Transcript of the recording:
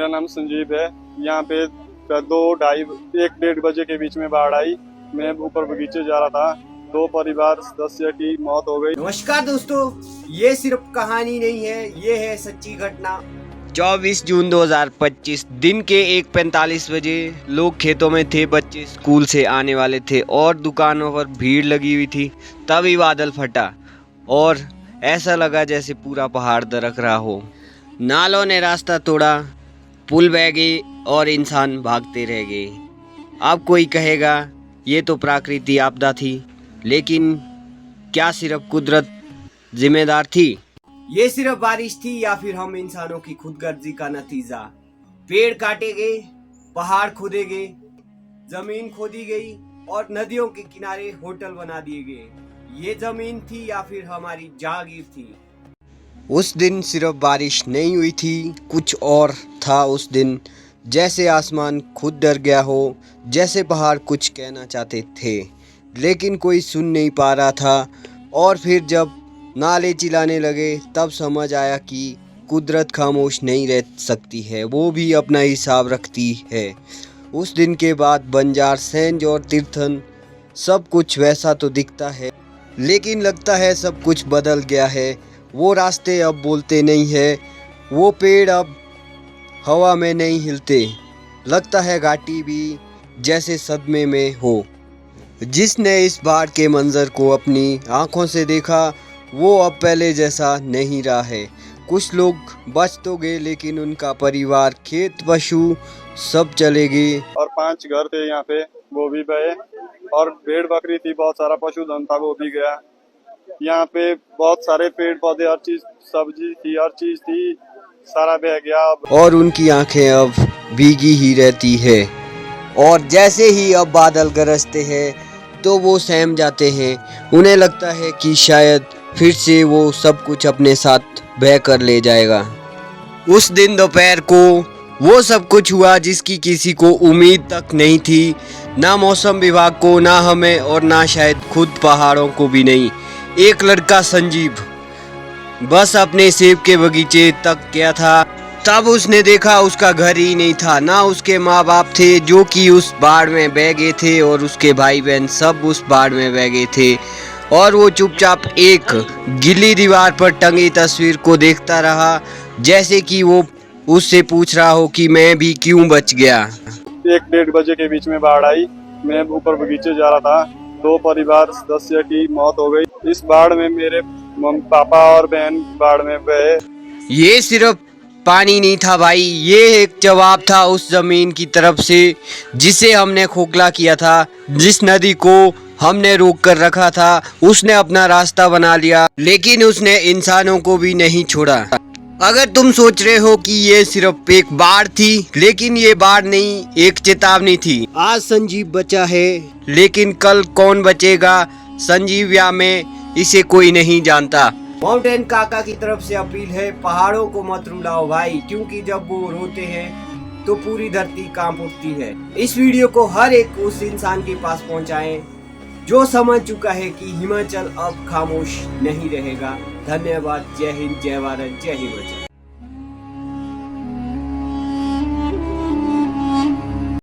मेरा नाम संजीव है। यहाँ पे 1-1:30 बजे के बीच में बाढ़ आई। मैं ऊपर बगीचे जा रहा था, 2 परिवार सदस्य की मौत हो गई। नमस्कार दोस्तों, ये सिर्फ कहानी नहीं है, ये है सच्ची घटना। 24 जून 2025 दिन के 1:45 बजे लोग खेतों में थे, बच्चे स्कूल से आने वाले थे और दुकानों पर भीड़ लगी हुई थी। तभी बादल फटा और ऐसा लगा जैसे पूरा पहाड़ दरक रहा हो। नालों ने रास्ता तोड़ा, पुल बह गए और इंसान भागते रह गए। अब कोई कहेगा ये तो प्राकृतिक आपदा थी, लेकिन क्या सिर्फ कुदरत जिम्मेदार थी? ये सिर्फ बारिश थी या फिर हम इंसानों की खुदगर्जी का नतीजा? पेड़ काटे गए, पहाड़ खोदे गए, जमीन खोदी गई और नदियों के किनारे होटल बना दिए गए। ये जमीन थी या फिर हमारी जागीर थी? उस दिन सिर्फ बारिश नहीं हुई थी, कुछ और था उस दिन। जैसे आसमान खुद डर गया हो, जैसे पहाड़ कुछ कहना चाहते थे लेकिन कोई सुन नहीं पा रहा था। और फिर जब नाले चिल्लाने लगे तब समझ आया कि कुदरत खामोश नहीं रह सकती है, वो भी अपना हिसाब रखती है। उस दिन के बाद बंजार, सेंज और तीर्थन सब कुछ वैसा तो दिखता है, लेकिन लगता है सब कुछ बदल गया है। वो रास्ते अब बोलते नहीं है, वो पेड़ अब हवा में नहीं हिलते। लगता है घाटी भी जैसे सदमे में हो। जिसने इस बाढ़ के मंजर को अपनी आंखों से देखा वो अब पहले जैसा नहीं रहा है। कुछ लोग बच तो गए लेकिन उनका परिवार, खेत, पशु सब चले गए। और 5 घर थे यहाँ पे, वो भी बहे। और भेड़ बकरी थी, बहुत सारा पशुधन था, वो भी गया। यहाँ पे बहुत सारे पेड़ पौधे, हर चीज, सब्जी थी, हर चीज थी, सारा बह गया। और उनकी आंखें अब भीगी ही रहती है। और जैसे ही अब बादल गरजते हैं तो वो सहम जाते हैं। उन्हें लगता है कि शायद फिर से वो सब कुछ अपने साथ बह कर ले जाएगा। उस दिन दोपहर को वो सब कुछ हुआ जिसकी किसी को उम्मीद तक नहीं थी, ना मौसम विभाग को, ना हमें और ना शायद खुद पहाड़ों को भी नहीं। एक लड़का संजीव बस अपने सेब के बगीचे तक गया था, तब उसने देखा उसका घर ही नहीं था, ना उसके माँ बाप थे जो कि उस बाढ़ में बह गए थे, और उसके भाई बहन सब उस बाढ़ में बह गए थे। और वो चुपचाप एक गीली दीवार पर टंगी तस्वीर को देखता रहा, जैसे कि वो उससे पूछ रहा हो कि मैं भी क्यों बच गया। 1-1:30 बजे के बीच में बाढ़ आई। मैं ऊपर बगीचे जा रहा था, 2 परिवार सदस्य की मौत हो गई। इस बाढ़ में मेरे पापा और बहन बाढ़ में बहे। ये सिर्फ पानी नहीं था भाई, ये एक जवाब था उस जमीन की तरफ से जिसे हमने खोखला किया था। जिस नदी को हमने रोक कर रखा था उसने अपना रास्ता बना लिया, लेकिन उसने इंसानों को भी नहीं छोड़ा। अगर तुम सोच रहे हो कि ये सिर्फ एक बाढ़ थी, लेकिन ये बाढ़ नहीं, एक चेतावनी थी। आज संजीव बचा है, लेकिन कल कौन बचेगा संजीव या मैं, इसे कोई नहीं जानता। माउंटेन काका की तरफ से अपील है, पहाड़ों को मत रुलाओ भाई, क्योंकि जब वो रोते हैं तो पूरी धरती कांप उठती है। इस वीडियो को हर एक उस इंसान के पास पहुंचाएं जो समझ चुका है कि हिमाचल अब खामोश नहीं रहेगा। धन्यवाद। जय हिंद, जय भारत, जय हिमाचल।